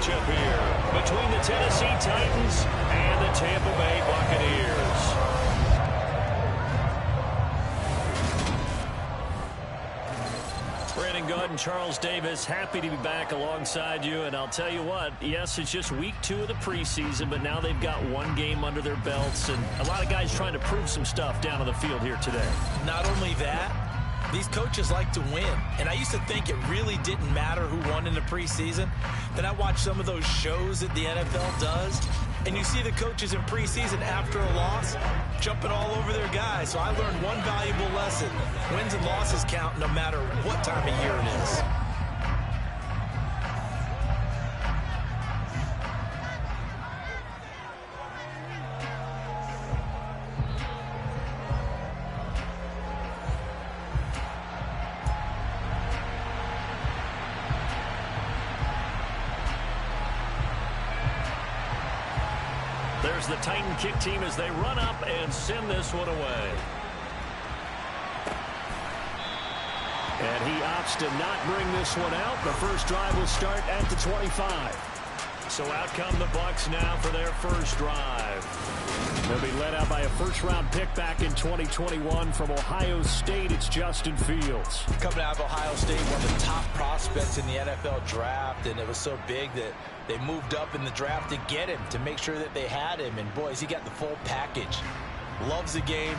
matchup here between the Tennessee Titans and the Tampa Bay Buccaneers. Brandon Gaudin, Charles Davis, happy to be back alongside you. And I'll tell you what, yes, it's just week 2 of the preseason, but now they've got one game under their belts. And a lot of guys trying to prove some stuff down on the field here today. Not only that, these coaches like to win. And I used to think it really didn't matter who won in the preseason. Then I watched some of those shows that the NFL does. And you see the coaches in preseason after a loss jumping all over their guys. So I learned one valuable lesson. Wins and losses count no matter what time of year it is. There's the Titan kick team as they run up and send this one away. And he opts to not bring this one out. The first drive will start at the 25. So out come the Bucs now for their first drive. They'll be led out by a first-round pick back in 2021 from Ohio State. It's Justin Fields. Coming out of Ohio State, one of the top prospects in the NFL draft, and it was so big that they moved up in the draft to get him, to make sure that they had him. And, boys, he got the full package. Loves the game,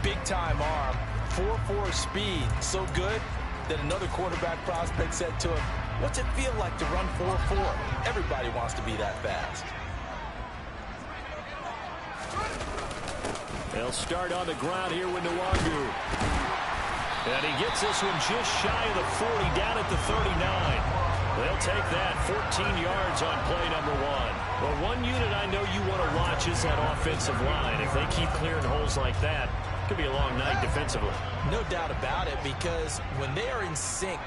big-time arm, 4.4 speed, so good that another quarterback prospect said to him, "What's it feel like to run 4.4? Everybody wants to be that fast." They'll start on the ground here with Nwangu. And he gets this one just shy of the 40, down at the 39. They'll take that 14 yards on play number 1. But one unit I know you want to watch is that offensive line. If they keep clearing holes like that, it could be a long night defensively. No doubt about it, because when they are in sync,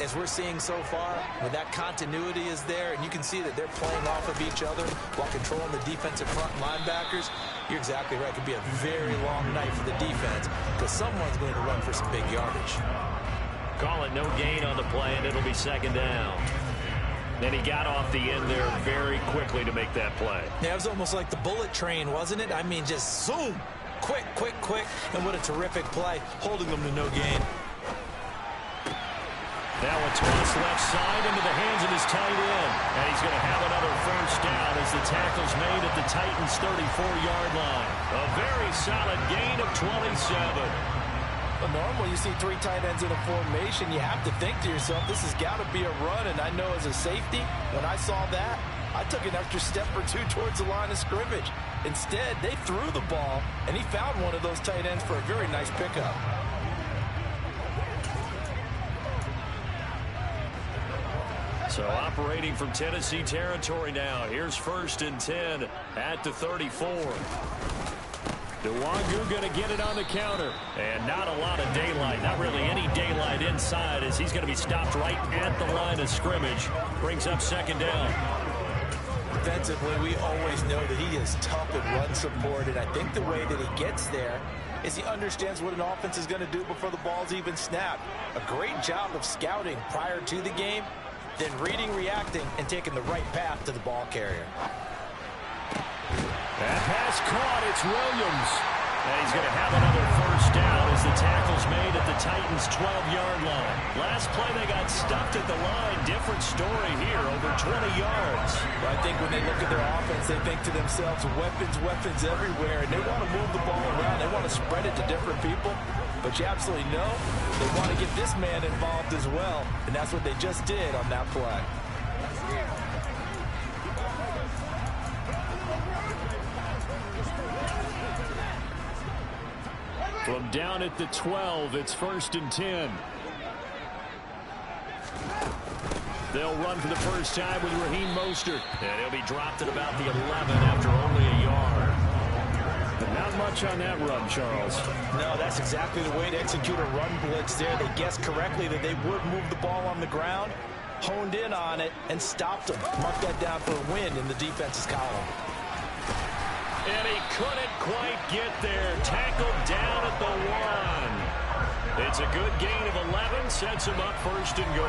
as we're seeing so far, when that continuity is there, and you can see that they're playing off of each other while controlling the defensive front linebackers, you're exactly right. It could be a very long night for the defense because someone's going to run for some big yardage. Call it no gain on the play, and it'll be second down. Then he got off the end there very quickly to make that play. Yeah, it was almost like the bullet train, wasn't it? I mean, just zoom. Quick, quick, quick. And what a terrific play, holding them to no gain. Now a toss left side into the hands of his tight end. And he's going to have another first down as the tackle's made at the Titans' 34-yard line. A very solid gain of 27. Well, normally you see 3 tight ends in a formation, you have to think to yourself, this has got to be a run. And I know as a safety, when I saw that, I took an extra step or 2 towards the line of scrimmage. Instead, they threw the ball, and he found one of those tight ends for a very nice pickup. So operating from Tennessee territory now. Here's 1st and 10 at the 34. Nwangu going to get it on the counter. And not a lot of daylight. Not really any daylight inside as he's going to be stopped right at the line of scrimmage. Brings up second down. Defensively, we always know that he is tough at run support. And I think the way that he gets there is he understands what an offense is going to do before the ball's even snapped. A great job of scouting prior to the game, then reading, reacting, and taking the right path to the ball carrier. That pass caught. It's Williams. And he's going to have another first down as the tackle's made at the Titans' 12-yard line. Last play, they got stuffed at the line. Different story here, over 20 yards. Well, I think when they look at their offense, they think to themselves, weapons, weapons everywhere. And they want to move the ball around. They want to spread it to different people. But you absolutely know they want to get this man involved as well. And that's what they just did on that play. From down at the 12, it's 1st and 10. They'll run for the first time with Raheem Mostert. And he'll be dropped at about the 11 after only a yard. But not much on that run, Charles. No, that's exactly the way to execute a run blitz there. They guessed correctly that they would move the ball on the ground, honed in on it, and stopped them. Mark that down for a win in the defense's column. And he couldn't quite get there. Tackled down at the 1. It's a good gain of 11, sets him up first and goal.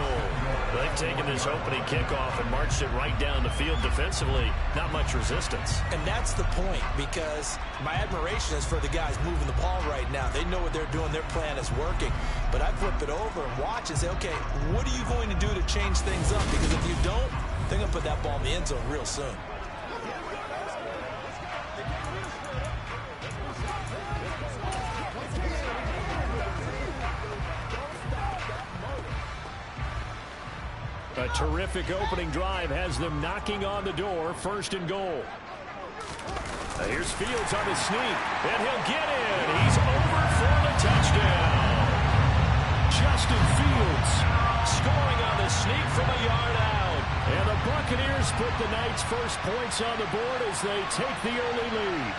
They've taken this opening kickoff and marched it right down the field defensively. Not much resistance. And that's the point, because my admiration is for the guys moving the ball right now. They know what they're doing. Their plan is working. But I flip it over and watch and say, okay, what are you going to do to change things up? Because if you don't, they're going to put that ball in the end zone real soon. A terrific opening drive has them knocking on the door, first and goal. Here's Fields on the sneak, and he'll get in. He's over for the touchdown. Justin Fields scoring on the sneak from a yard out. And the Buccaneers put the night's first points on the board as they take the early lead.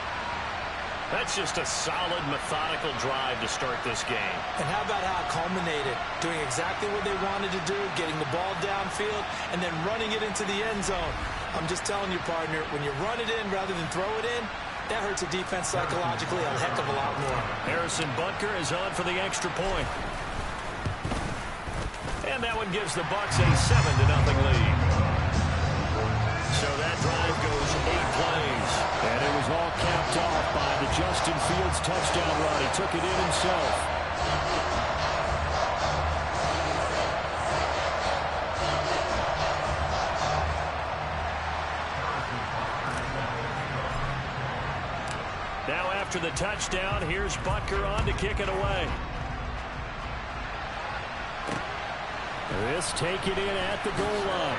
That's just a solid, methodical drive to start this game. And how about how it culminated? Doing exactly what they wanted to do, getting the ball downfield, and then running it into the end zone. I'm just telling you, partner, when you run it in rather than throw it in, that hurts a defense psychologically a heck of a lot more. Harrison Butker is on for the extra point. And that one gives the Bucs a 7-0 lead. So that drive goes 8 plays. And it was all capped off by the Justin Fields touchdown run. He took it in himself. Now after the touchdown, here's Butker on to kick it away. This taken in at the goal line.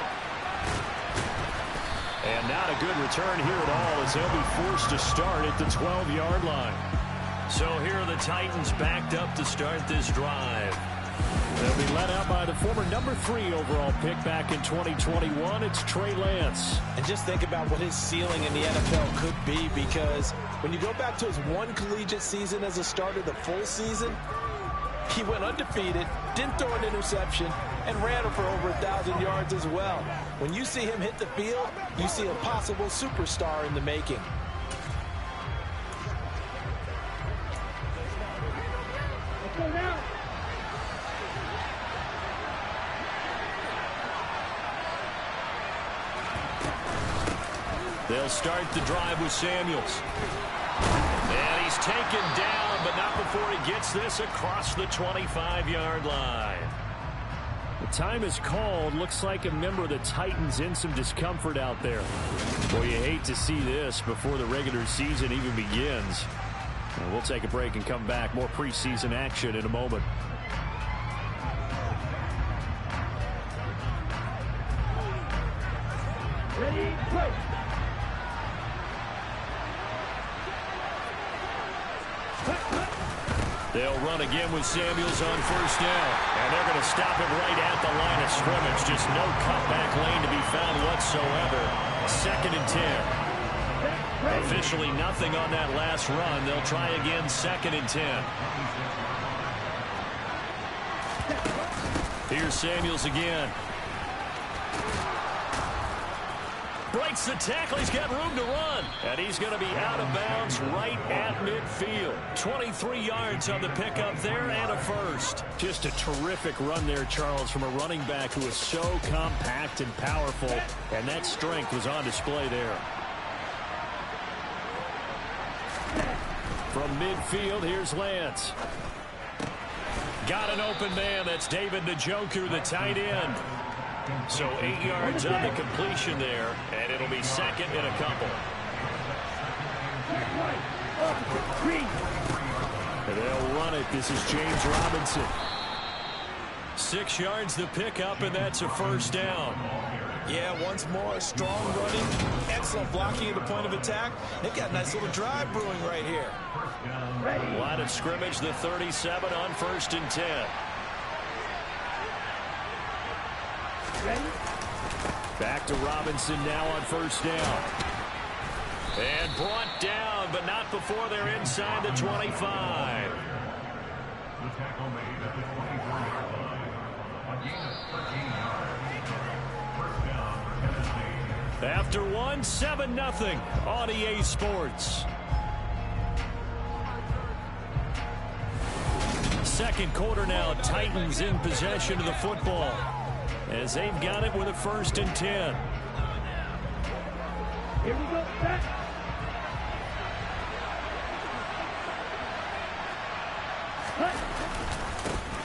And not a good return here at all as they'll be forced to start at the 12-yard line. So here are the Titans backed up to start this drive. They'll be led out by the former number 3 overall pick back in 2021. It's Trey Lance. And just think about what his ceiling in the NFL could be, because when you go back to his one collegiate season as a starter, the full season, he went undefeated, didn't throw an interception, and ran it for over 1,000 yards as well. When you see him hit the field, you see a possible superstar in the making. They'll start the drive with Samuels. And he's taken down, but not before he gets this across the 25-yard line. The time is called. Looks like a member of the Titans in some discomfort out there. Boy, you hate to see this before the regular season even begins. And we'll take a break and come back. More preseason action in a moment. Ready, play. They'll run again with Samuels on first down. And they're going to stop it right at the line of scrimmage. Just no cutback lane to be found whatsoever. 2nd and 10. Officially nothing on that last run. They'll try again 2nd and 10. Here's Samuels again. Breaks the tackle. He's got room to run. And he's going to be out of bounds right at midfield. 23 yards on the pickup there and a first. Just a terrific run there, Charles, from a running back who is so compact and powerful. And that strength was on display there. From midfield, here's Lance. Got an open man. That's David Njoku, the tight end. So 8 yards on the completion there, and it'll be 2nd and a couple. And they'll run it. This is James Robinson. 6 yards the pickup, and that's a first down. Yeah, once more, strong running, excellent blocking at the point of attack. They've got a nice little drive brewing right here. Line of scrimmage, the 37 on 1st and 10. Back to Robinson now on first down. And brought down, but not before they're inside the 25. After one, 7-0 on EA Sports. second quarter now. Titans in possession of the football as they've got it with a 1st and 10. Here we go. Set.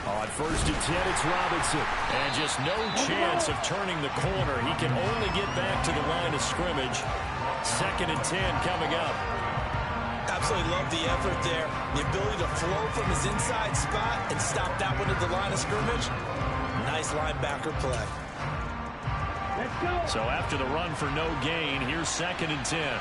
On 1st and 10, it's Robinson. And just no chance of turning the corner. He can only get back to the line of scrimmage. 2nd and 10 coming up. Absolutely love the effort there. The ability to flow from his inside spot and stop that one at the line of scrimmage. Nice linebacker play. Let's go. So after the run for no gain, here's 2nd and 10.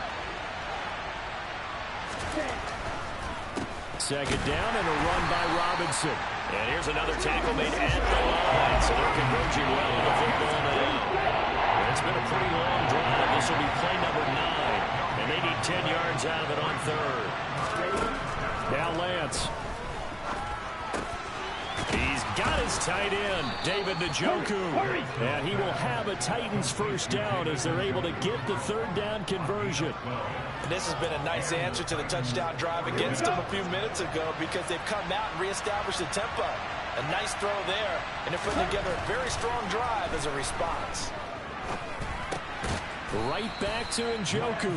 2nd down and a run by Robinson. And here's another tackle made at the line. So they're converging well on the football now. And it's been a pretty long drive. This will be play number 9. And they need 10 yards out of it on 3rd. Now Lance. He's got his tight end, David Njoku. And he will have a Titans 1st down as they're able to get the 3rd down conversion. And this has been a nice answer to the touchdown drive against them a few minutes ago because they've come out and reestablished the tempo. A nice throw there, and they're putting together a very strong drive as a response. Right back to Njoku.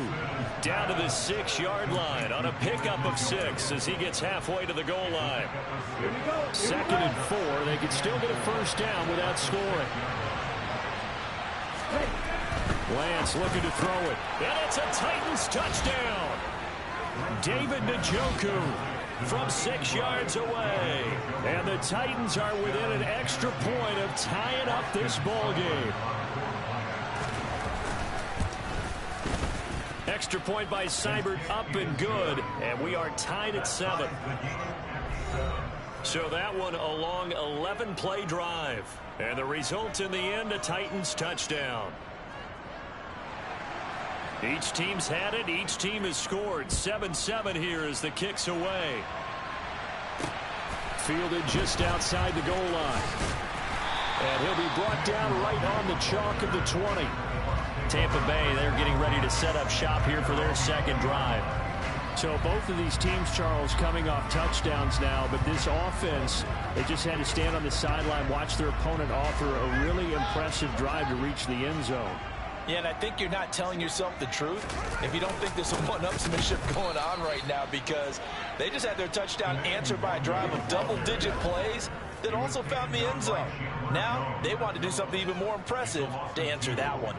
Down to the 6-yard line on a pickup of 6 as he gets halfway to the goal line. 2nd and 4. They could still get a 1st down without scoring. Lance looking to throw it. And it's a Titans touchdown. David Njoku from 6 yards away. And the Titans are within an extra point of tying up this ball game. Extra point by Seibert up and good. And we are tied at 7. So that one a long 11-play drive. And the result in the end, a Titans touchdown. Each team's had it. Each team has scored. 7-7 here as the kick's away. Fielded just outside the goal line. And he'll be brought down right on the chalk of the 20. Tampa Bay, they're getting ready to set up shop here for their 2nd drive. So both of these teams, Charles, coming off touchdowns now, but this offense, they just had to stand on the sideline, watch their opponent offer a really impressive drive to reach the end zone. Yeah, and I think you're not telling yourself the truth if you don't think there's some one-upsmanship going on right now because they just had their touchdown answered by a drive of double-digit plays that also found the end zone. Now, they want to do something even more impressive to answer that one.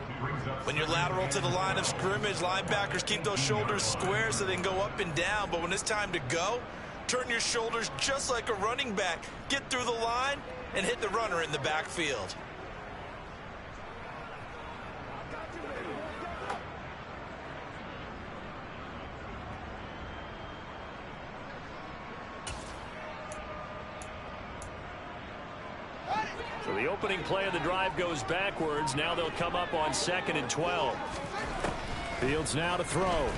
When you're lateral to the line of scrimmage, linebackers keep those shoulders square so they can go up and down. But when it's time to go, turn your shoulders just like a running back. Get through the line and hit the runner in the backfield. So the opening play of the drive goes backwards. Now they'll come up on 2nd and 12. Fields now to throw.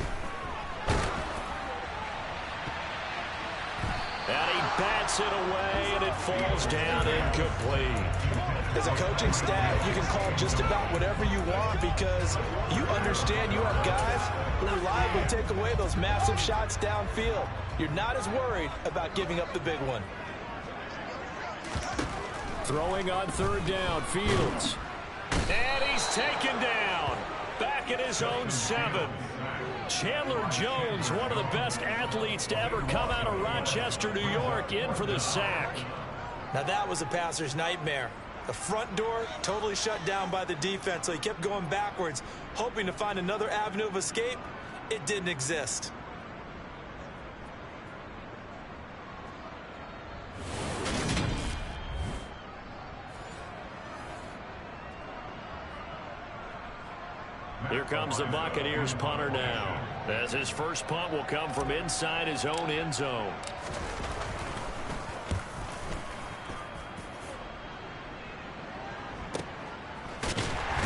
And he bats it away, and it falls down incomplete. As a coaching staff, you can call just about whatever you want because you understand you have guys who reliably take away those massive shots downfield. You're not as worried about giving up the big one. Throwing on 3rd down, Fields. And he's taken down. Back at his own 7. Chandler Jones, one of the best athletes to ever come out of Rochester, New York, in for the sack. Now that was a passer's nightmare. The front door totally shut down by the defense, so he kept going backwards, hoping to find another avenue of escape. It didn't exist. Here comes the Buccaneers punter now, as his first punt will come from inside his own end zone.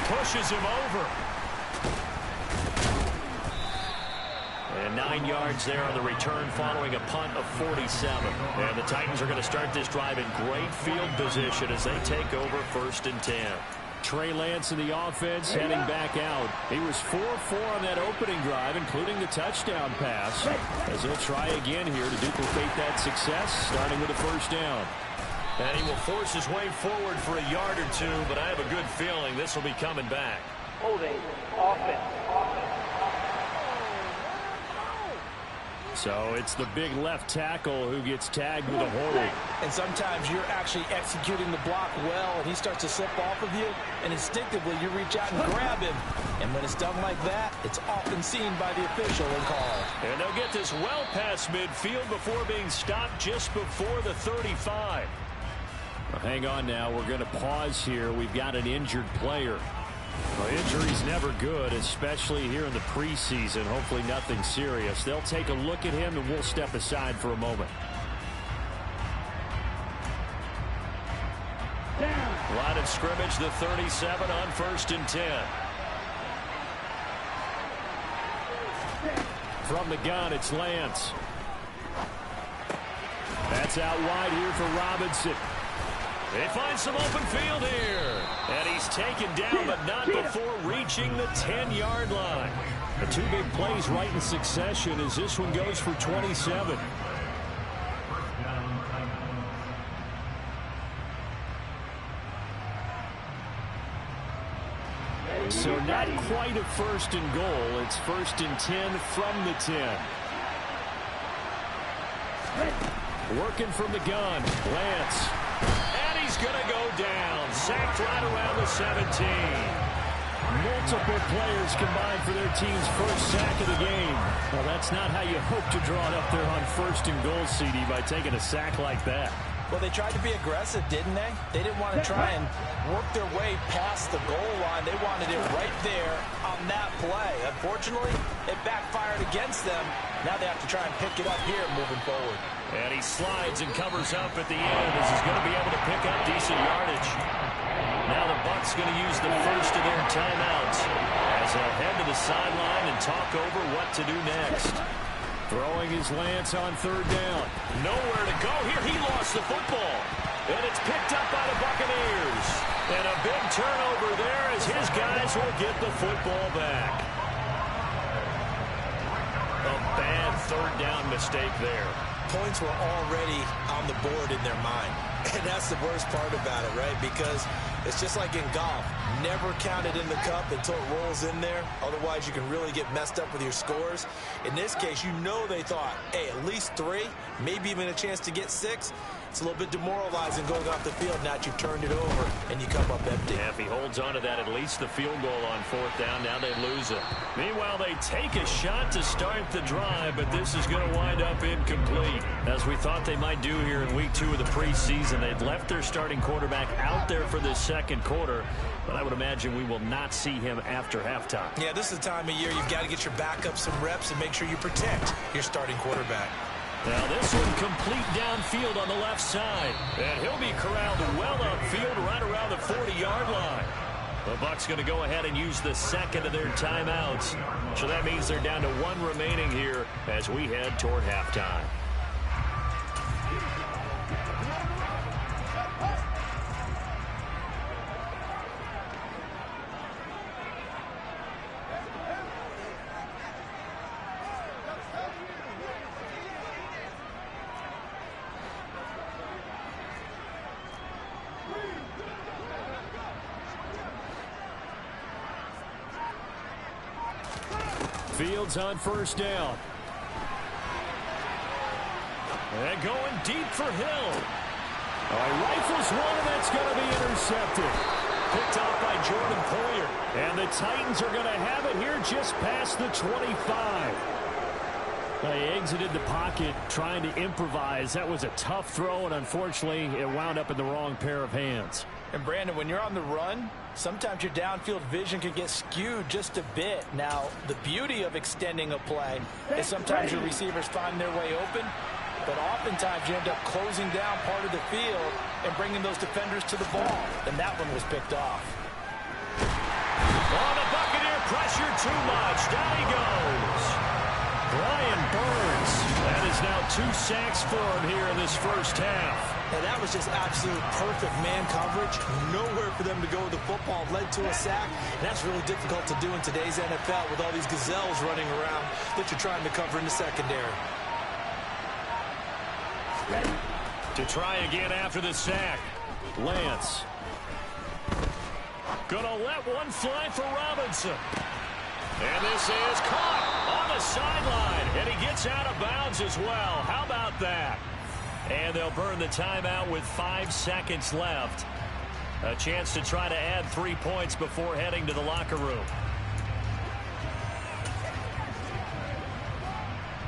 Pushes him over. And 9 yards there on the return following a punt of 47. And the Titans are going to start this drive in great field position as they take over 1st and 10. Trey Lance in the offense heading back out. He was 4-4 on that opening drive, including the touchdown pass, as he'll try again here to duplicate that success, starting with a first down. And he will force his way forward for a yard or two, but I have a good feeling this will be coming back. Holding. Offense. So it's the big left tackle who gets tagged with a hold. And sometimes you're actually executing the block well, and he starts to slip off of you, and instinctively you reach out and grab him. And when it's done like that, it's often seen by the official and called. And they'll get this well past midfield before being stopped just before the 35. Well, hang on now. We're going to pause here. We've got an injured player. Well, injury's never good, especially here in the preseason. Hopefully nothing serious. They'll take a look at him, and we'll step aside for a moment. Line of scrimmage, the 37 on 1st and 10. From the gun, it's Lance. That's out wide here for Robinson. They find some open field here. And he's taken down, but not before reaching the 10-yard line. The two big plays right in succession as this one goes for 27. So not quite a 1st and goal. It's 1st and 10 from the 10. Working from the gun, Lance. And he's going to go down. Sacked right around the 17. Multiple players combined for their team's first sack of the game. Well, that's not how you hope to draw it up there on 1st and goal, CD, by taking a sack like that. Well, they tried to be aggressive, didn't they? They didn't want to try and work their way past the goal line. They wanted it right there on that play. Unfortunately, it backfired against them. Now they have to try and pick it up here moving forward. And he slides and covers up at the end as he's going to be able to pick up decent yardage. Now the Bucs going to use the first of their timeouts as they'll head to the sideline and talk over what to do next. Throwing his Lance on 3rd down. Nowhere to go here. He lost the football. And it's picked up by the Buccaneers. And a big turnover there as his guys will get the football back. A bad 3rd down mistake there. Points were already on the board in their mind. And that's the worst part about it, right? Because it's just like in golf. Never count it in the cup until it rolls in there. Otherwise, you can really get messed up with your scores. In this case, you know they thought, hey, at least 3, maybe even a chance to get 6. It's a little bit demoralizing going off the field now that you've turned it over and you come up empty. Yeah, if he holds on to that, at least the field goal on 4th down, now they lose it. Meanwhile, they take a shot to start the drive, but this is going to wind up incomplete. As we thought they might do here in week 2 of the preseason, they've left their starting quarterback out there for this 2nd quarter, but I would imagine we will not see him after halftime. Yeah, this is the time of year you've got to get your backup some reps and make sure you protect your starting quarterback. Now this one complete downfield on the left side. And he'll be corralled well upfield right around the 40-yard line. The Bucs going to go ahead and use the 2nd of their timeouts. So that means they're down to 1 remaining here as we head toward halftime. Fields on 1st down. And going deep for Hill. Oh, he rifles one, and that's going to be intercepted. Picked off by Jordan Poyer. And the Titans are going to have it here just past the 25. They exited the pocket trying to improvise. That was a tough throw, and unfortunately, it wound up in the wrong pair of hands. And Brandon, when you're on the run, sometimes your downfield vision can get skewed just a bit. Now, the beauty of extending a play is sometimes your receivers find their way open, but oftentimes you end up closing down part of the field and bringing those defenders to the ball. And that one was picked off. Oh, the Buccaneer pressure too much. Down he goes. Brian Burns. That is now 2 sacks for him here in this first half. And that was just absolute perfect man coverage. Nowhere for them to go with the football. Led to a sack. And that's really difficult to do in today's NFL with all these gazelles running around that you're trying to cover in the secondary. To try again after the sack. Lance. Gonna let one fly for Robinson. And this is caught on the sideline. And he gets out of bounds as well. How about that? And they'll burn the timeout with 5 seconds left. A chance to try to add 3 points before heading to the locker room.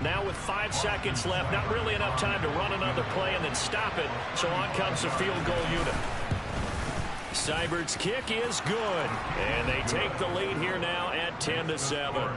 Now with 5 seconds left, not really enough time to run another play and then stop it. So on comes the field goal unit. Seibert's kick is good. And they take the lead here now at 10-7.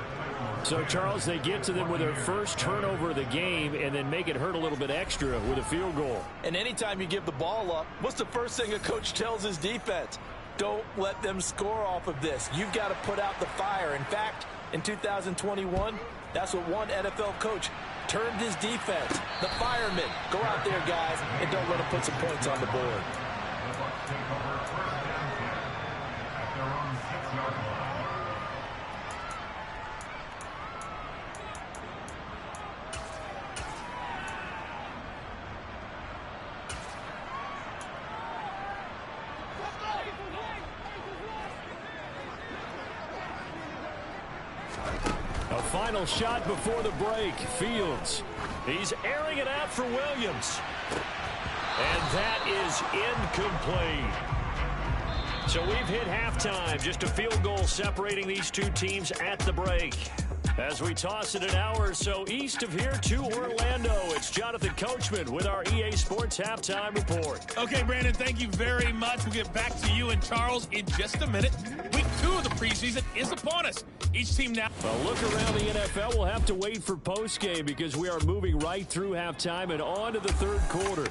So, Charles, they get to them with their first turnover of the game and then make it hurt a little bit extra with a field goal. And anytime you give the ball up, what's the first thing a coach tells his defense? Don't let them score off of this. You've got to put out the fire. In fact, in 2021, that's what one NFL coach termed his defense. The firemen. Go out there, guys, and don't let them put some points on the board. A final shot before the break. Fields. He's airing it out for Williams. And that is incomplete. So we've hit halftime. Just a field goal separating these two teams at the break. As we toss it an hour or so east of here to Orlando, it's Jonathan Coachman with our EA Sports Halftime Report. Okay, Brandon, thank you very much. We'll get back to you and Charles in just a minute. Week 2 of the preseason is upon us. Each team now. A look around the NFL. We'll have to wait for postgame because we are moving right through halftime and on to the third quarter.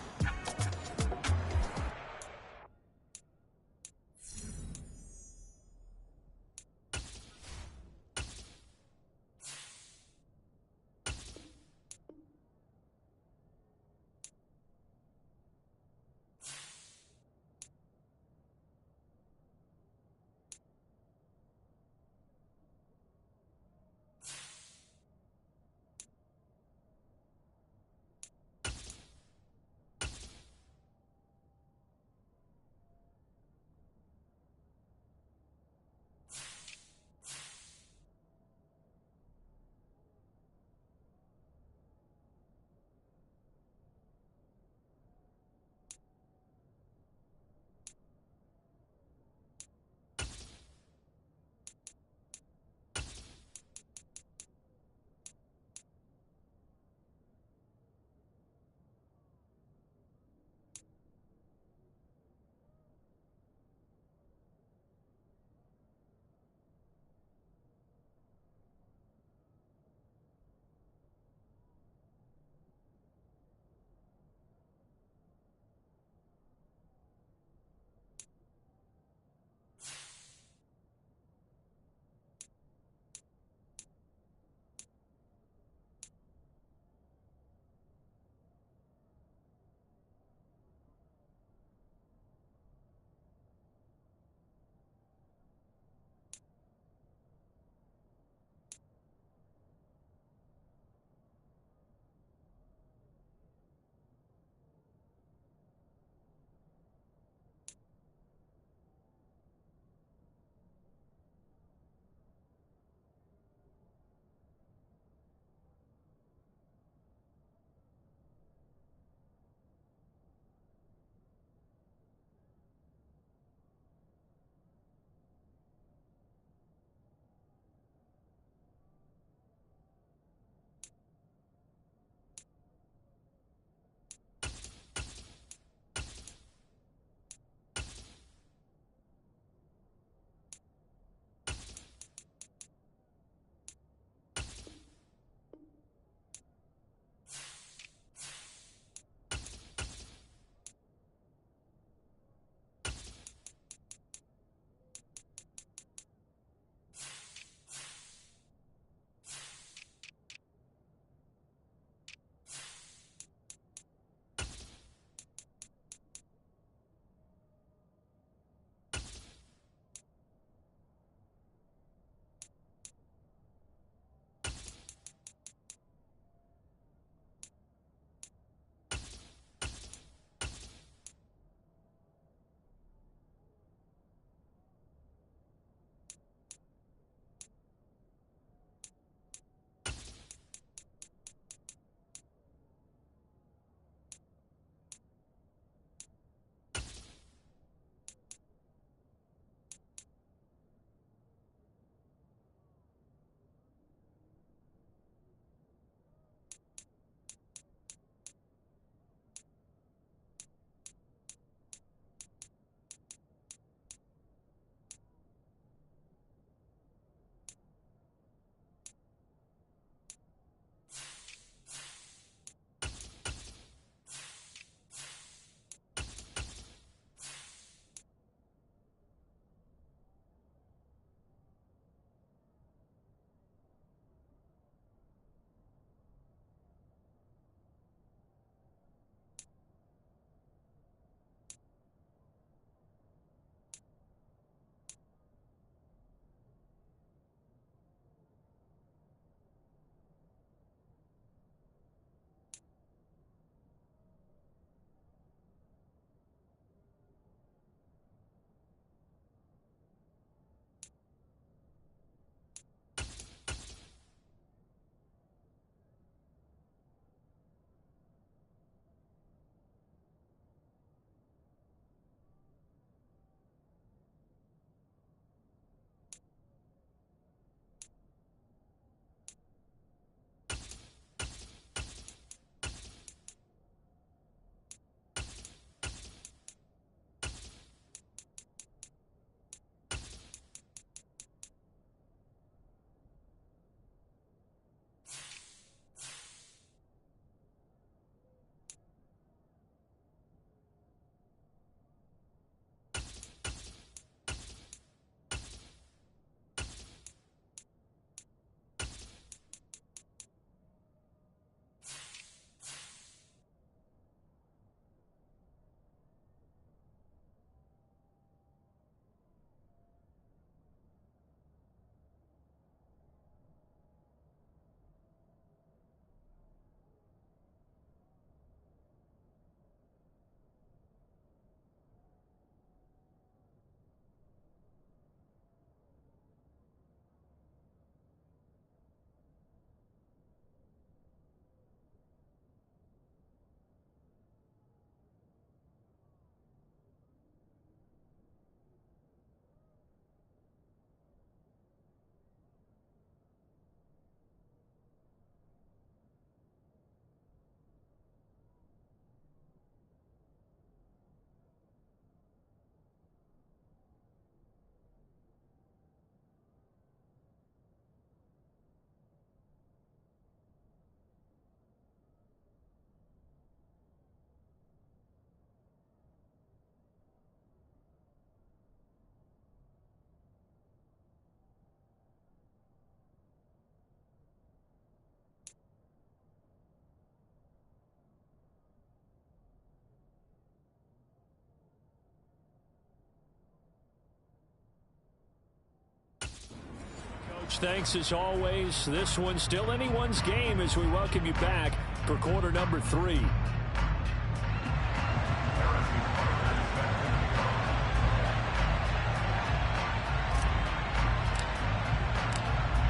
Coach, thanks as always. This one's still anyone's game as we welcome you back for quarter number 3.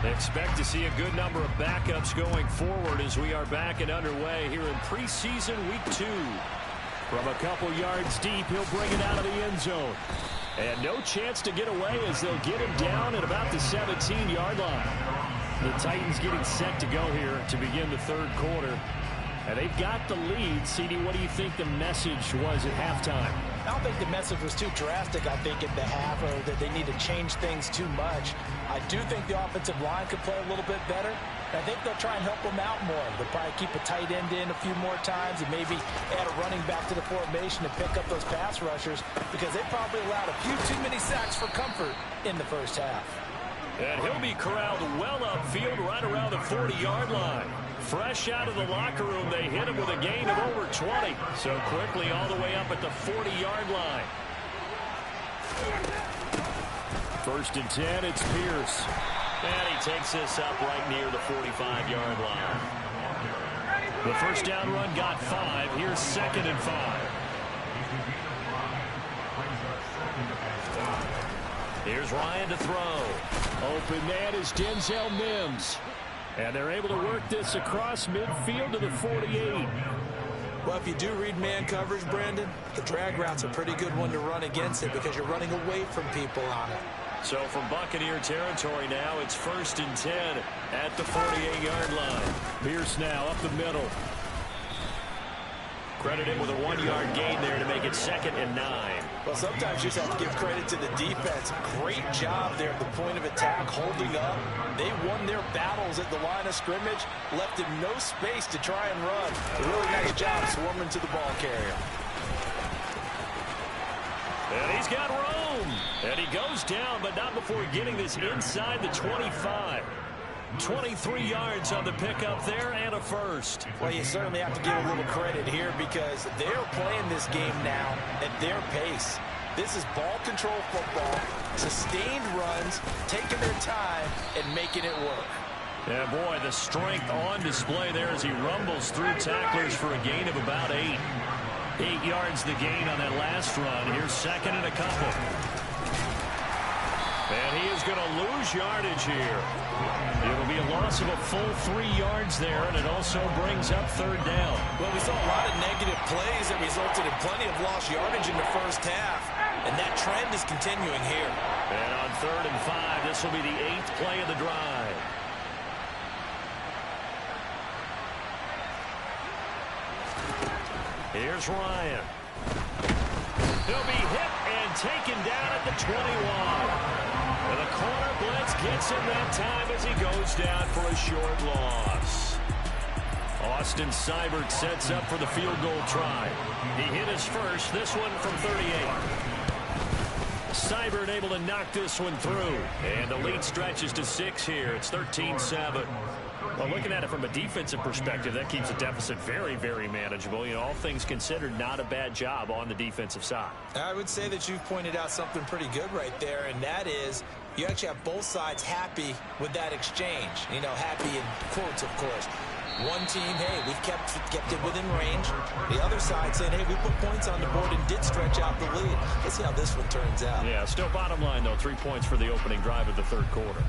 Expect to see a good number of backups going forward as we are back and underway here in preseason week 2. From a couple yards deep, he'll bring it out of the end zone. And no chance to get away as they'll get him down at about the 17-yard line. The Titans getting set to go here to begin the third quarter. And they've got the lead. CD, what do you think the message was at halftime? I don't think the message was too drastic, I think, at the half, or that they need to change things too much. I do think the offensive line could play a little bit better. I think they'll try and help them out more. They'll probably keep a tight end in a few more times and maybe add a running back to the formation to pick up those pass rushers, because they probably allowed a few too many sacks for comfort in the first half. And he'll be corralled well upfield right around the 40-yard line. Fresh out of the locker room, they hit him with a gain of over 20. So quickly all the way up at the 40-yard line. First and 10, it's Pierce. And he takes this up right near the 45-yard line. The first down run got 5. Here's 2nd and 5. Here's Ryan to throw. Open man is Denzel Mims. And they're able to work this across midfield to the 48. Well, if you do read man coverage, Brandon, the drag route's a pretty good one to run against it because you're running away from people on it. So from Buccaneer territory now, it's 1st and 10 at the 48-yard line. Pierce now up the middle. Credit him with a 1-yard gain there to make it 2nd and 9. Well, sometimes you just have to give credit to the defense. Great job there at the point of attack, holding up. They won their battles at the line of scrimmage, left him no space to try and run. A really nice job swarming to the ball carrier. And he's got room. And he goes down, but not before getting this inside the 25. 23 yards on the pickup there and a first. Well, you certainly have to give a little credit here because they're playing this game now at their pace. This is ball control football, sustained runs, taking their time and making it work. Yeah, boy, the strength on display there as he rumbles through tacklers for a gain of about 8. 8 yards the gain on that last run. Here's 2nd and a couple. And he is going to lose yardage here. It'll be a loss of a full 3 yards there, and it also brings up 3rd down. Well, we saw a lot of negative plays that resulted in plenty of lost yardage in the first half, and that trend is continuing here. And on 3rd and 5, this will be the 8th play of the drive. Here's Ryan. He'll be hit and taken down at the 21. And the corner blitz gets him that time as he goes down for a short loss. Austin Seibert sets up for the field goal try. He hit his first, this one from 38. Seibert able to knock this one through. And the lead stretches to 6 here. It's 13-7. Well, looking at it from a defensive perspective, that keeps the deficit very, very manageable. You know, all things considered, not a bad job on the defensive side. I would say that you've pointed out something pretty good right there, and that is you actually have both sides happy with that exchange. You know, happy in quotes, of course. One team, hey, we've kept it within range. The other side saying, hey, we put points on the board and did stretch out the lead. Let's see how this one turns out. Yeah, still bottom line, though, 3 points for the opening drive of the third quarter.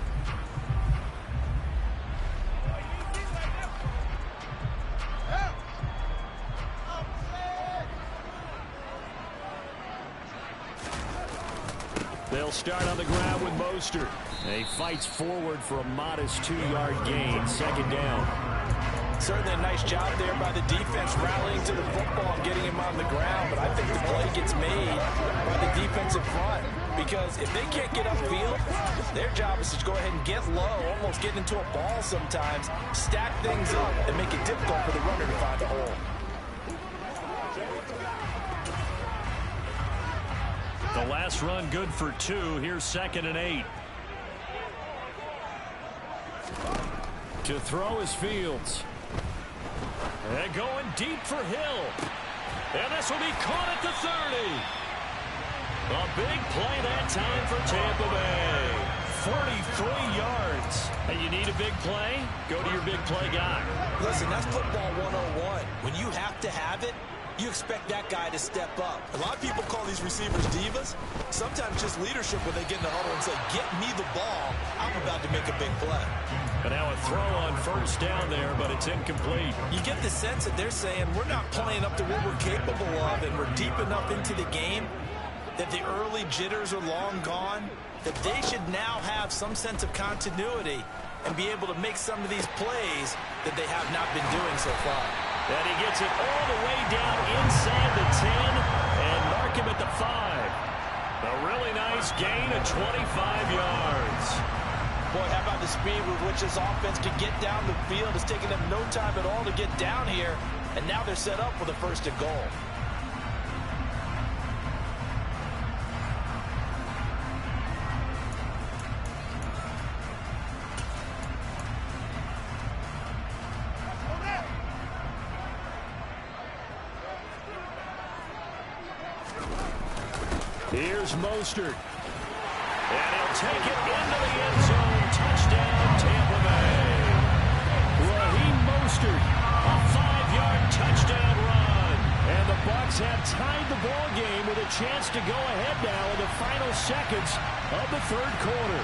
They'll start on the ground with Mostert. He fights forward for a modest 2-yard gain. 2nd down. Certainly a nice job there by the defense rallying to the football and getting him on the ground. But I think the play gets made by the defensive front. Because if they can't get upfield, their job is to go ahead and get low, almost get into a ball sometimes, stack things up, and make it difficult for the runner to find a hole. The last run good for 2. Here's 2nd and 8. To throw is Fields. And going deep for Hill. And this will be caught at the 30. A big play that time for Tampa Bay. 43 yards. Hey, you need a big play? Go to your big play guy. Listen, that's football 101. When you have to have it, you expect that guy to step up. A lot of people call these receivers divas. Sometimes just leadership when they get in the huddle and say, get me the ball. I'm about to make a big play. And now a throw on first down there, but it's incomplete. You get the sense that they're saying we're not playing up to what we're capable of, and we're deep enough into the game that the early jitters are long gone, that they should now have some sense of continuity and be able to make some of these plays that they have not been doing so far. And he gets it all the way down inside the 10 and mark him at the 5. A really nice gain of 25 yards. Boy, how about the speed with which this offense can get down the field? It's taken them no time at all to get down here, and now they're set up for the first and goal. Here's Mostert. And he'll take it into the end zone. Touchdown, Tampa Bay. Raheem Mostert, a 5-yard touchdown run. And the Bucs have tied the ball game with a chance to go ahead now in the final seconds of the third quarter.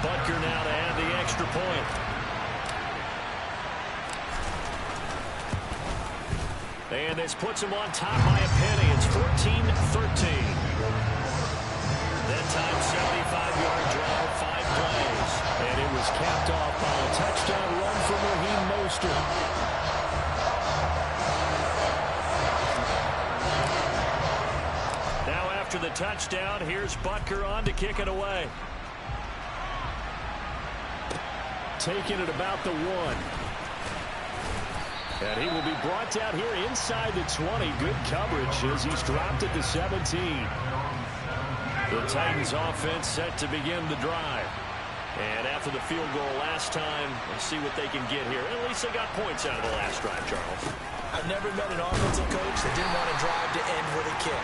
Butker now to add the extra point. And this puts him on top by a penny. It's 14-13. That time, 75-yard drive, 5 plays. And it was capped off by a touchdown run from Raheem Mostert. Now after the touchdown, here's Butker on to kick it away. Taking it about the 1. And he will be brought down here inside the 20. Good coverage as he's dropped at the 17. The Titans offense set to begin the drive. And after the field goal last time, we'll see what they can get here. At least they got points out of the last drive, Charles. I've never met an offensive coach that didn't want to drive to end with a kick.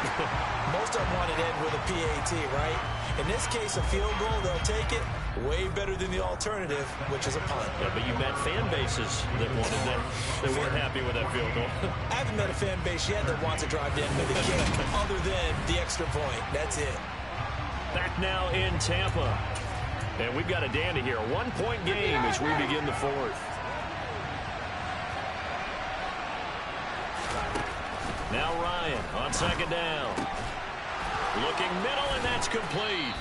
Most of them wanted to end with a PAT, right? In this case, a field goal, they'll take it. Way better than the alternative, which is a punt. Yeah, but you met fan bases that wanted that. They weren't happy with that field goal. I haven't met a fan base yet that wants to drive to end with a kick other than the extra point. That's it. Back now in Tampa. And we've got a dandy here. A 1-point game as we begin the fourth. Now Ryan on second down. Looking middle, and that's complete.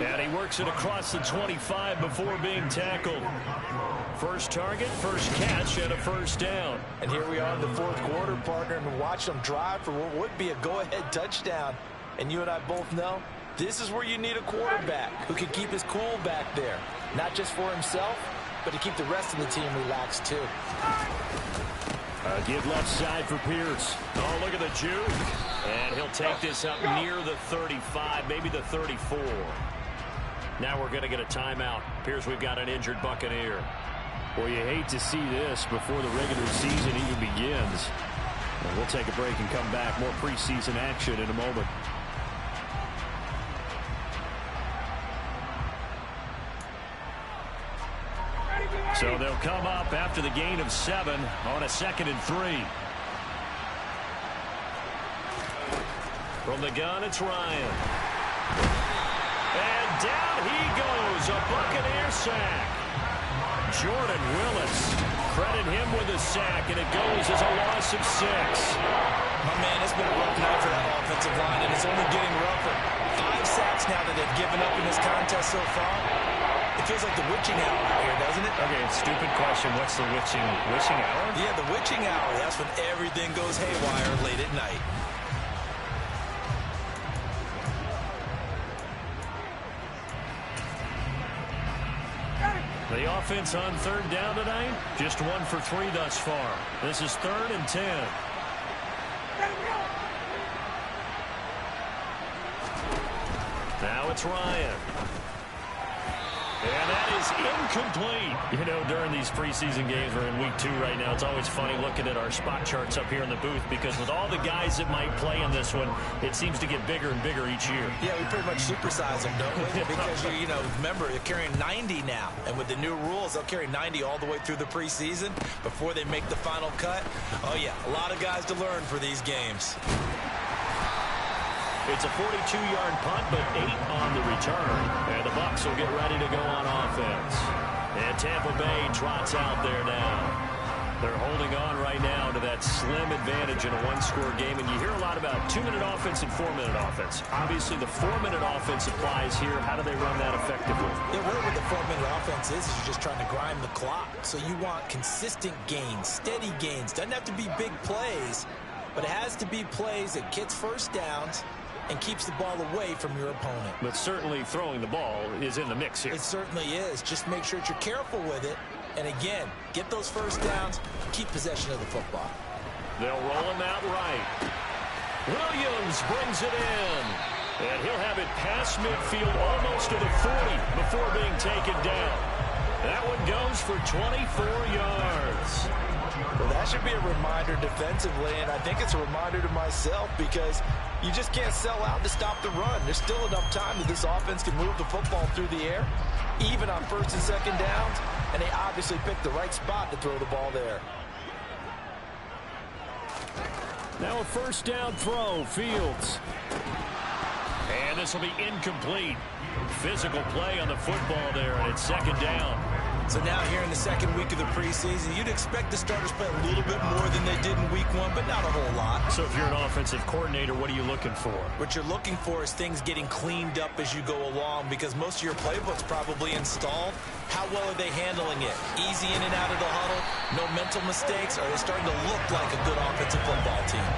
And he works it across the 25 before being tackled. First target, first catch, and a first down. And here we are in the fourth quarter, partner, and watch them drive for what would be a go-ahead touchdown. And you and I both know this is where you need a quarterback who can keep his cool back there. Not just for himself, but to keep the rest of the team relaxed, too. Give left side for Pierce. Oh, look at the juke. And he'll take this up near the 35, maybe the 34. Now we're going to get a timeout. Appears we've got an injured Buccaneer. Well, you hate to see this before the regular season even begins. And we'll take a break and come back. More preseason action in a moment. So they'll come up after the gain of 7 on a 2nd and 3. From the gun, it's Ryan. And down he goes, a Buccaneer sack. Jordan Willis, credit him with a sack, and it goes as a loss of 6. My man, it's been a rough night for that offensive line, and it's only getting rougher. 5 sacks now that they've given up in this contest so far. It feels like the witching hour out here, doesn't it? Okay, stupid question. What's the witching hour? Yeah, the witching hour. That's when everything goes haywire late at night. The offense on 3rd down tonight, just 1 for 3 thus far. This is 3rd and 10. Now it's Ryan. And that is incomplete. You know, during these preseason games, we're in week 2 right now. It's always funny looking at our spot charts up here in the booth because with all the guys that might play in this one, it seems to get bigger and bigger each year. Yeah, we pretty much supersize them, don't we? Because, you know, remember, you're carrying 90 now. And with the new rules, they'll carry 90 all the way through the preseason before they make the final cut. Oh, yeah, a lot of guys to learn for these games. It's a 42-yard punt, but 8 on the return. And the Bucs will get ready to go on offense. And Tampa Bay trots out there now. They're holding on right now to that slim advantage in a one-score game. And you hear a lot about 2-minute offense and 4-minute offense. Obviously, the 4-minute offense applies here. How do they run that effectively? Yeah, really what the 4-minute offense is you're just trying to grind the clock. So you want consistent gains, steady gains. Doesn't have to be big plays, but it has to be plays that gets first downs and keeps the ball away from your opponent. But certainly throwing the ball is in the mix here. It certainly is. Just make sure that you're careful with it. And again, get those first downs, keep possession of the football. They'll roll him out right. Williams brings it in. And he'll have it past midfield almost to the 40 before being taken down. That one goes for 24 yards. Well, that should be a reminder defensively, and I think it's a reminder to myself because you just can't sell out to stop the run. There's still enough time that this offense can move the football through the air, even on first and second downs, and they obviously picked the right spot to throw the ball there. Now a first down throw, Fields. And this will be incomplete. Physical play on the football there, and it's second down. So now here in the second week of the preseason, you'd expect the starters play a little bit more than they did in week 1, but not a whole lot. So if you're an offensive coordinator, what are you looking for? What you're looking for is things getting cleaned up as you go along because most of your playbook's probably installed. How well are they handling it? Easy in and out of the huddle? No mental mistakes? Are they starting to look like a good offensive football team?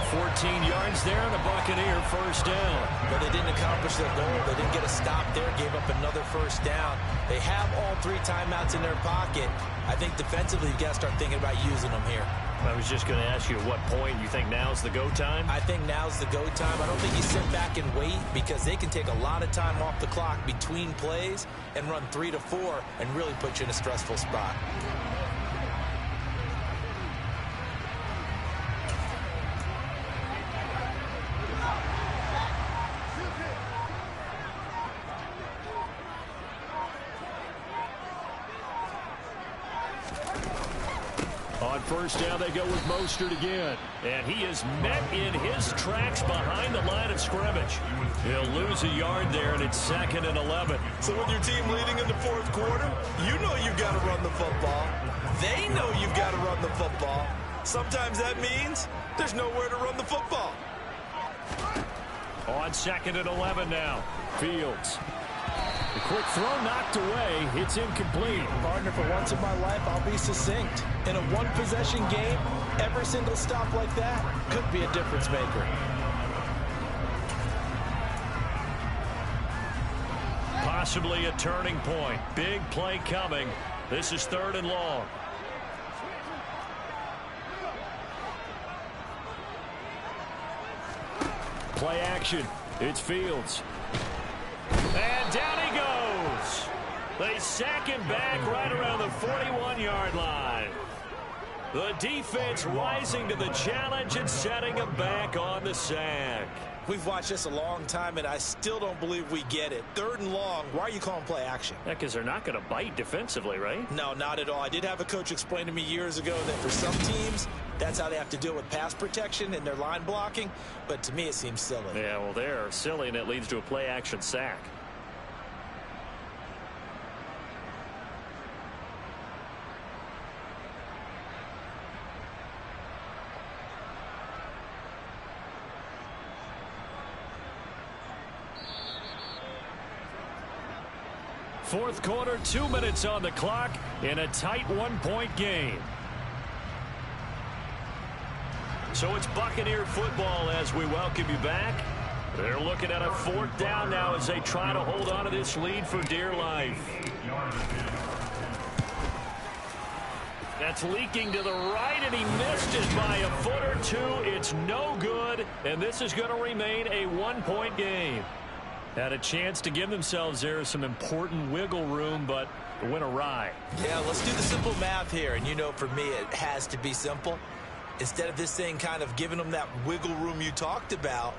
14 yards there, and the Buccaneer first down. But they didn't accomplish their goal. They didn't get a stop there, gave up another first down. They have all 3 timeouts in their pocket. I think defensively, you've got to start thinking about using them here. I was just going to ask you at what point you think now's the go time? I think now's the go time. I don't think you sit back and wait because they can take a lot of time off the clock between plays and run 3 to 4 and really put you in a stressful spot. On first down, they go with Mostert again. And he is met in his tracks behind the line of scrimmage. He'll lose a yard there, and it's 2nd and 11. So with your team leading in the 4th quarter, you know you've got to run the football. They know you've got to run the football. Sometimes that means there's nowhere to run the football. On 2nd and 11 now. Fields. The quick throw knocked away. It's incomplete. Partner, for once in my life, I'll be succinct. In a one-possession game, every single stop like that could be a difference maker. Possibly a turning point. Big play coming. This is 3rd and long. Play action. It's Fields. And down he goes. They sack him back right around the 41-yard line. The defense rising to the challenge and setting him back on the sack. We've watched this a long time, and I still don't believe we get it. 3rd and long, why are you calling play action? Yeah, because they're not going to bite defensively, right? No, not at all. I did have a coach explain to me years ago that for some teams, that's how they have to deal with pass protection and their line blocking. But to me, it seems silly. Yeah, well, they're silly, and it leads to a play action sack. Fourth quarter, 2 minutes on the clock in a tight 1-point game. So it's Buccaneer football as we welcome you back. They're looking at a 4th down now as they try to hold on to this lead for dear life. That's leaking to the right, and he missed it by a foot or 2. It's no good, and this is going to remain a 1-point game. Had a chance to give themselves there some important wiggle room, but it went awry. Yeah, let's do the simple math here. And you know, for me, it has to be simple. Instead of this thing kind of giving them that wiggle room you talked about,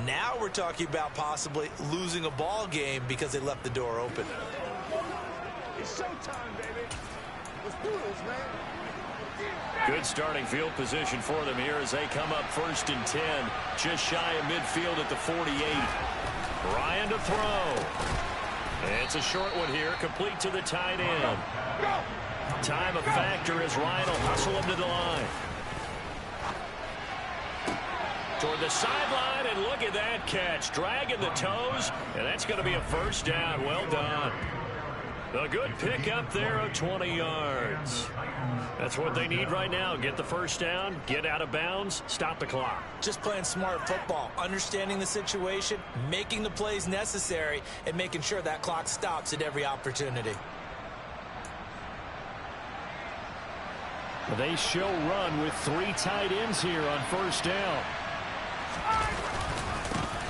now we're talking about possibly losing a ball game because they left the door open. It's showtime, baby. Let's do this, man. Good starting field position for them here as they come up 1st and 10. Just shy of midfield at the 48. Ryan to throw. It's a short one here, complete to the tight end. Time a factor as Ryan will hustle him to the line. Toward the sideline, and look at that catch. Dragging the toes, and that's going to be a first down. Well done. A good pickup there of 20 yards. That's what they need right now. Get the first down, get out of bounds, stop the clock. Just playing smart football, understanding the situation, making the plays necessary, and making sure that clock stops at every opportunity. They show run with 3 tight ends here on first down.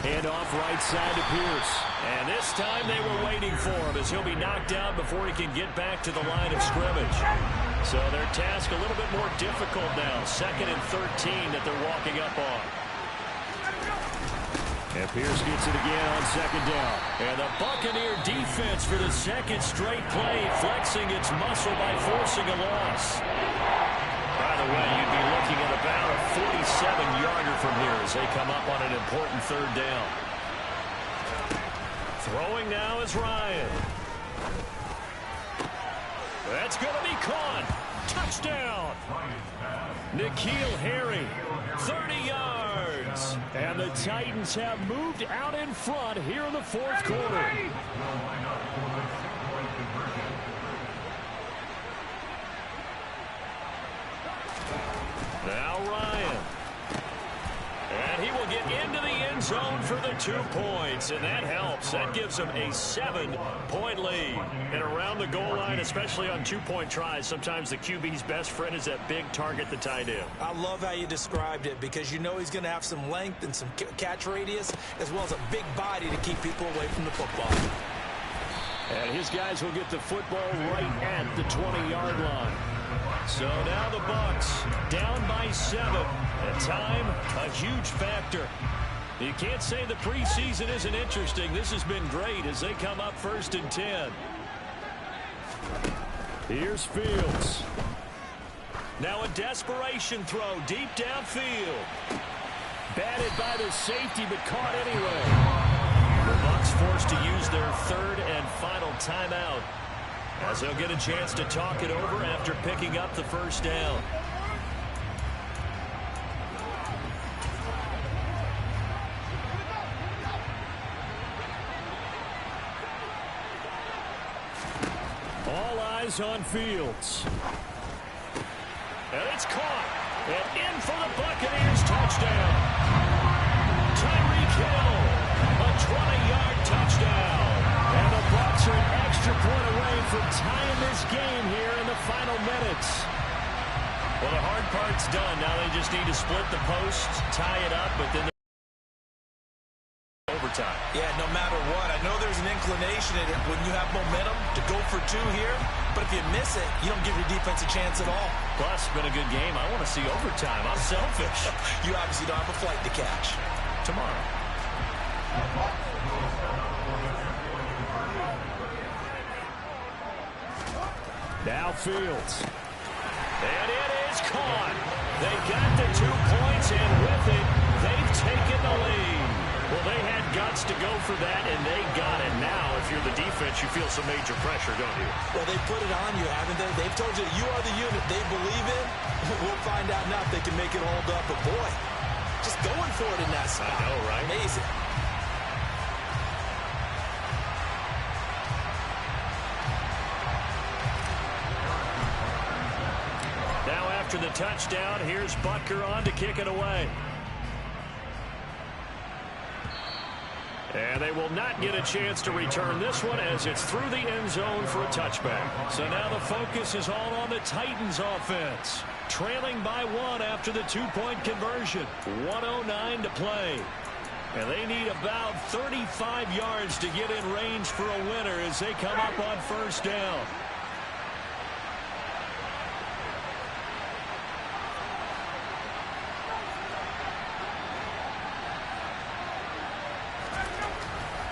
Hand off right side to Pierce. And this time they were waiting for him as he'll be knocked out before he can get back to the line of scrimmage. So their task a little bit more difficult now. 2nd and 13 that they're walking up on. And Pierce gets it again on 2nd down. And the Buccaneer defense for the 2nd straight play, flexing its muscle by forcing a loss. By the way, you'd be looking at about a 47-yarder from here as they come up on an important 3rd down. Throwing now is Ryan. That's going to be caught. Touchdown. N'Keal Harry, 30 yards. And the Titans have moved out in front here in the 4th quarter. Now Ryan. And he will get into the end zone for the 2 points. And that helps. That gives them a 7-point lead. And around the goal line, especially on 2-point tries, sometimes the QB's best friend is that big target, the tight end. I love how you described it because you know he's going to have some length and some catch radius as well as a big body to keep people away from the football. And his guys will get the football right at the 20-yard line. So now the Bucs down by 7. At time, a huge factor. You can't say the preseason isn't interesting. This has been great as they come up 1st and 10. Here's Fields. Now a desperation throw deep downfield. Batted by the safety, but caught anyway. The Bucs forced to use their 3rd and final timeout, as they'll get a chance to talk it over after picking up the first down. All eyes on Fields. And it's caught. And in for the Buccaneers touchdown. Tyreek Hill, a 20-yard touchdown. And the Bucs are an extra point away from tying this game here in the final minutes. Well, the hard part's done. Now they just need to split the post, tie it up, but then overtime. Yeah, no matter what. I know there's an inclination in it when you have momentum to go for 2 here, but if you miss it, you don't give your defense a chance at all. Plus, it's been a good game. I want to see overtime. I'm selfish. You obviously don't have a flight to catch. Tomorrow. Now Fields. And it is caught. They got the 2 points, and with it, they've taken the lead. Well, they had guts to go for that, and they got it. Now, if you're the defense, you feel some major pressure, don't you? Well, they put it on you, haven't they? They've told you you are the unit they believe in. We'll find out now if they can make it hold up. But, boy, just going for it in that spot. I know, right? Amazing. Now, after the touchdown, here's Butker on to kick it away. And they will not get a chance to return this one as it's through the end zone for a touchback. So now the focus is all on the Titans offense. Trailing by 1 after the 2-point conversion. 1:09 to play. And they need about 35 yards to get in range for a winner as they come up on first down.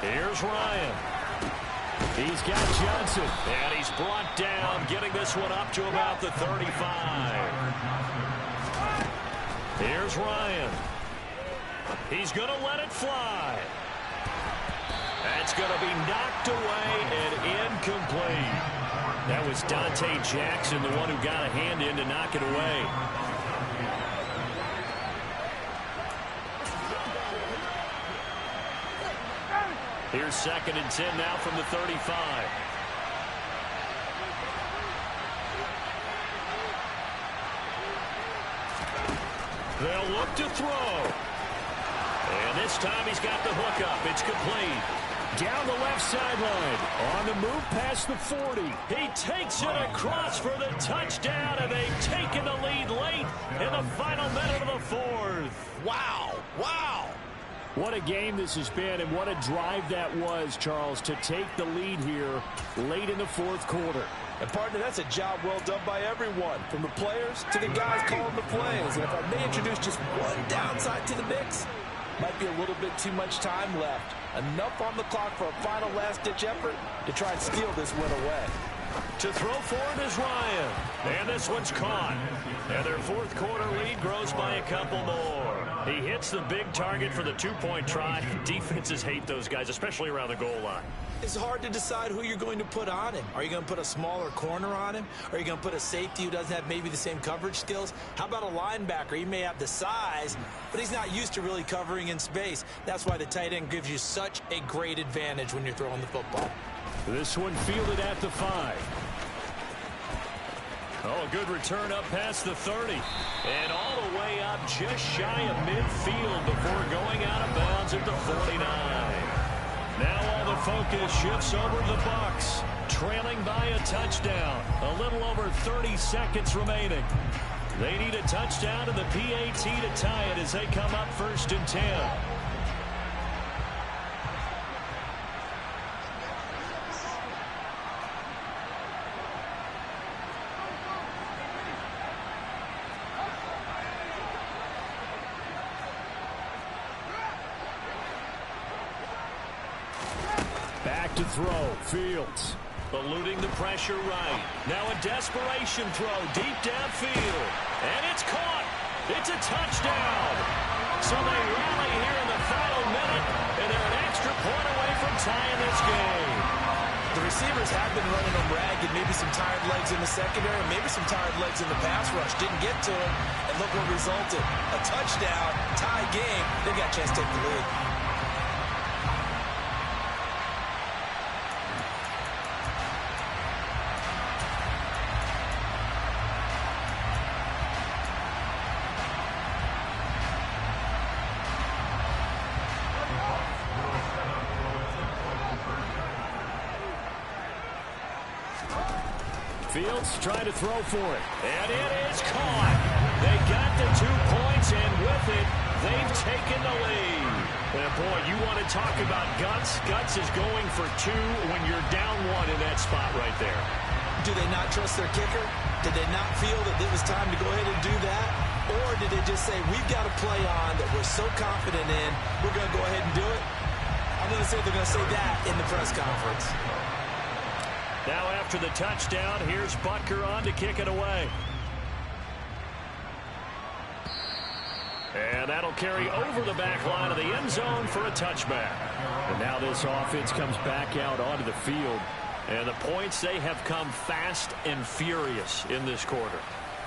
Here's Ryan. He's got Johnson. And he's brought down, getting this one up to about the 35. Here's Ryan. He's going to let it fly. That's going to be knocked away and incomplete. That was Dante Jackson, the one who got a hand in to knock it away. Here's 2nd and 10 now from the 35. They'll look to throw. And this time he's got the hook up. It's complete. Down the left sideline. On the move past the 40. He takes it across for the touchdown, and they've taken the lead late in the final minute of the 4th. Wow. Wow. What a game this has been, and what a drive that was, Charles, to take the lead here late in the 4th quarter. And, partner, that's a job well done by everyone, from the players to the guys calling the plays. And if I may introduce just one downside to the mix, might be a little bit too much time left. Enough on the clock for a final last-ditch effort to try and steal this win away. To throw forward is Ryan. And this one's caught. And their 4th quarter lead grows by a couple more. He hits the big target for the 2-point try. Defenses hate those guys, especially around the goal line. It's hard to decide who you're going to put on him. Are you going to put a smaller corner on him? Are you going to put a safety who doesn't have maybe the same coverage skills? How about a linebacker? He may have the size, but he's not used to really covering in space. That's why the tight end gives you such a great advantage when you're throwing the football. This one fielded at the 5. Oh, a good return up past the 30. And all the way up just shy of midfield before going out of bounds at the 49. Now all the focus shifts over to the Bucs, trailing by a touchdown. A little over 30 seconds remaining. They need a touchdown and the PAT to tie it as they come up 1st and 10. Back to throw. Fields. Eluding the pressure right. Now a desperation throw deep downfield. And it's caught. It's a touchdown. So they rally here in the final minute, and they're an extra point away from tying this game. The receivers have been running them ragged. Maybe some tired legs in the secondary, maybe some tired legs in the pass rush. Didn't get to him, and look what resulted. A touchdown, tie game. They got a chance to take the lead. Fields trying to throw for it. And it is caught. They got the 2 points, and with it, they've taken the lead. And boy, you want to talk about guts. Guts is going for 2 when you're down 1 in that spot right there. Do they not trust their kicker? Did they not feel that it was time to go ahead and do that? Or did they just say, we've got a play on that we're so confident in, we're going to go ahead and do it? I'm going to say they're going to say that in the press conference. Now after the touchdown, here's Butker on to kick it away. And that'll carry over the back line of the end zone for a touchback. And now this offense comes back out onto the field. And the points, they have come fast and furious in this quarter.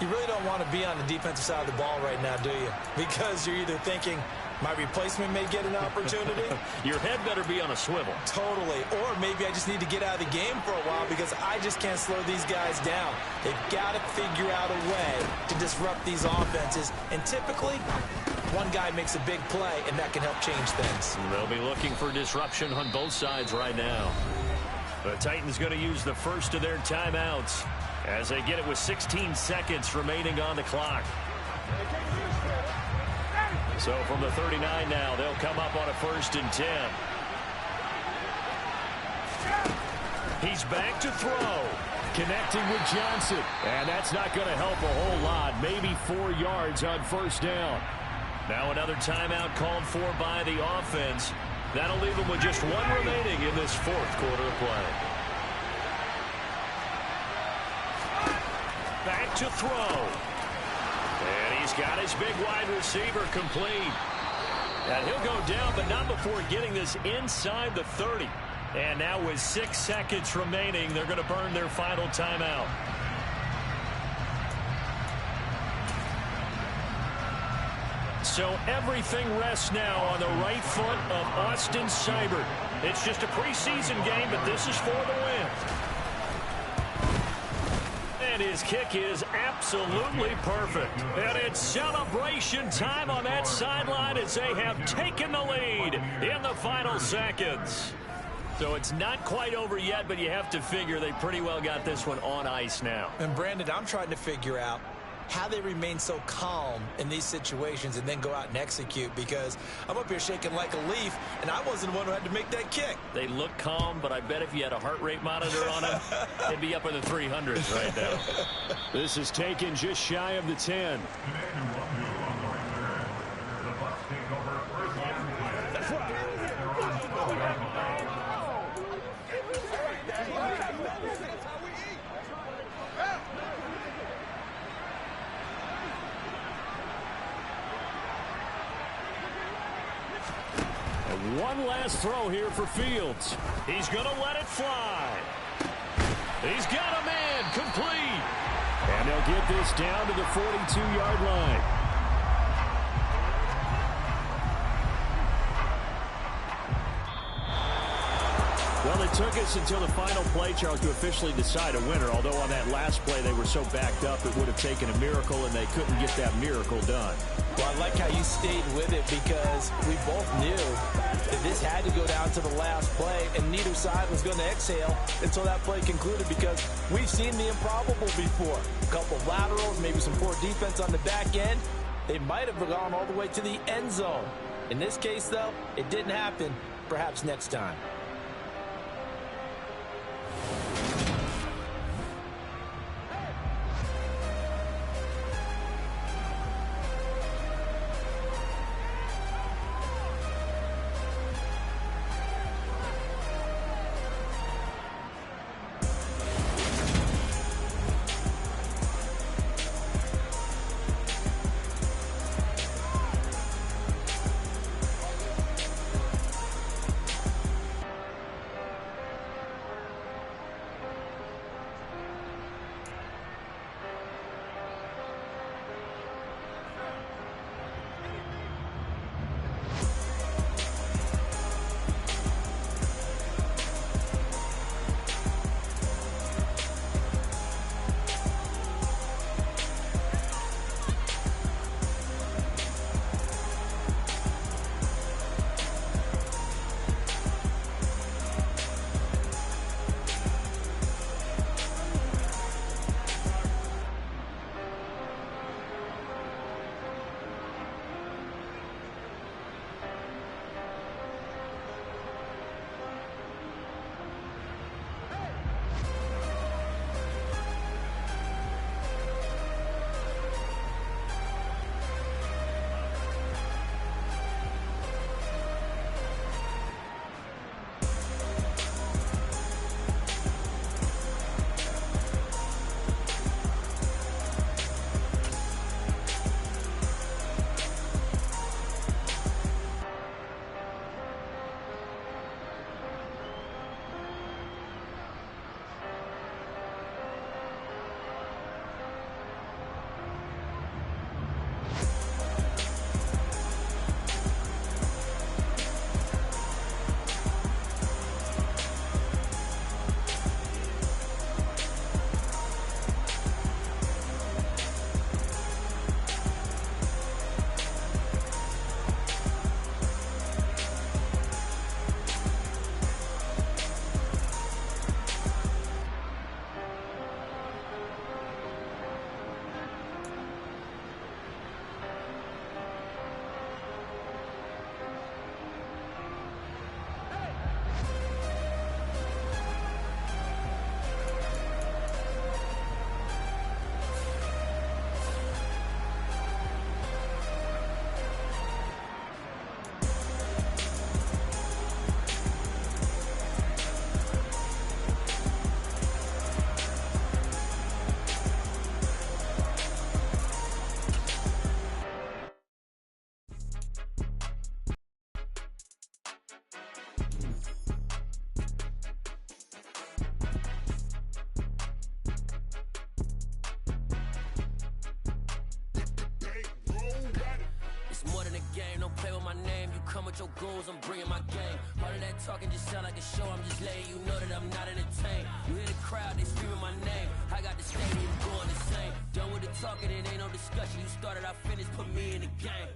You really don't want to be on the defensive side of the ball right now, do you? Because you're either thinking, my replacement may get an opportunity. Your head better be on a swivel. Totally. Or maybe I just need to get out of the game for a while because I just can't slow these guys down. They've got to figure out a way to disrupt these offenses. And typically, one guy makes a big play, and that can help change things. They'll be looking for disruption on both sides right now. The Titans going to use the first of their timeouts as they get it with 16 seconds remaining on the clock. So from the 39 now, they'll come up on a 1st and 10. He's back to throw. Connecting with Johnson. And that's not going to help a whole lot. Maybe 4 yards on 1st down. Now another timeout called for by the offense. That'll leave them with just 1 remaining in this 4th quarter of play. Back to throw. And he's got his big wide receiver complete. And he'll go down, but not before getting this inside the 30. And now with 6 seconds remaining, they're going to burn their final timeout. So everything rests now on the right foot of Austin Seibert. It's just a preseason game, but this is for the win. And his kick is absolutely perfect. And it's celebration time on that sideline as they have taken the lead in the final seconds. So it's not quite over yet, but you have to figure they pretty well got this one on ice now. And Brandon, I'm trying to figure out how they remain so calm in these situations and then go out and execute, because I'm up here shaking like a leaf, and I wasn't the one who had to make that kick. They look calm, but I bet if you had a heart rate monitor on them, they'd be up in the 300s right now. This is taken just shy of the 10. One last throw here for Fields. He's going to let it fly. He's got a man complete. And they'll get this down to the 42-yard line. Well, it took us until the final play, Charles, to officially decide a winner. Although on that last play they were so backed up it would have taken a miracle, and they couldn't get that miracle done. Well, I like how you stayed with it, because we both knew that this had to go down to the last play, and neither side was going to exhale until that play concluded, because we've seen the improbable before. A couple of laterals, maybe some poor defense on the back end. They might have gone all the way to the end zone. In this case, though, it didn't happen. Perhaps next time. the game. Don't play with my name. You come with your goons, I'm bringing my game. All of that talking just sound like a show. I'm just letting you know that I'm not entertained. You hear the crowd, they screaming my name. I got the stadium going insane. Done with the talking, it ain't no discussion. You started, I finished, put me in the game.